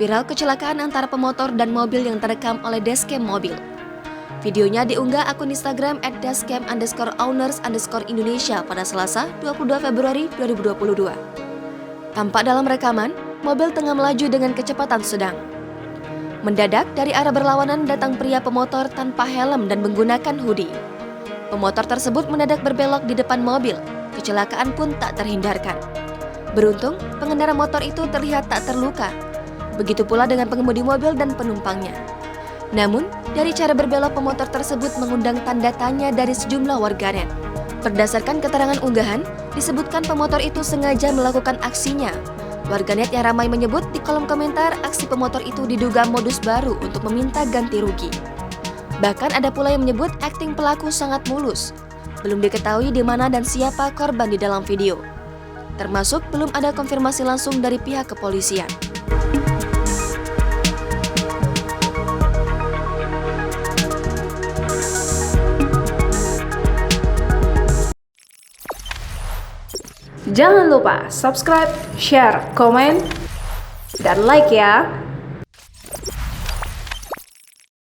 Viral kecelakaan antara pemotor dan mobil yang terekam oleh dashcam mobil. Videonya diunggah akun Instagram @dashcam_owners_Indonesia pada Selasa 22 Februari 2022. Tampak dalam rekaman, mobil tengah melaju dengan kecepatan sedang. Mendadak dari arah berlawanan datang pria pemotor tanpa helm dan menggunakan hoodie. Pemotor tersebut mendadak berbelok di depan mobil, kecelakaan pun tak terhindarkan. Beruntung, pengendara motor itu terlihat tak terluka. Begitu pula dengan pengemudi mobil dan penumpangnya. Namun, dari cara berbelok pemotor tersebut mengundang tanda tanya dari sejumlah warganet. Berdasarkan keterangan unggahan, disebutkan pemotor itu sengaja melakukan aksinya. Warganet yang ramai menyebut di kolom komentar aksi pemotor itu diduga modus baru untuk meminta ganti rugi. Bahkan ada pula yang menyebut akting pelaku sangat mulus. Belum diketahui di mana dan siapa korban di dalam video. Termasuk belum ada konfirmasi langsung dari pihak kepolisian. Jangan lupa subscribe, share, komen, dan like ya!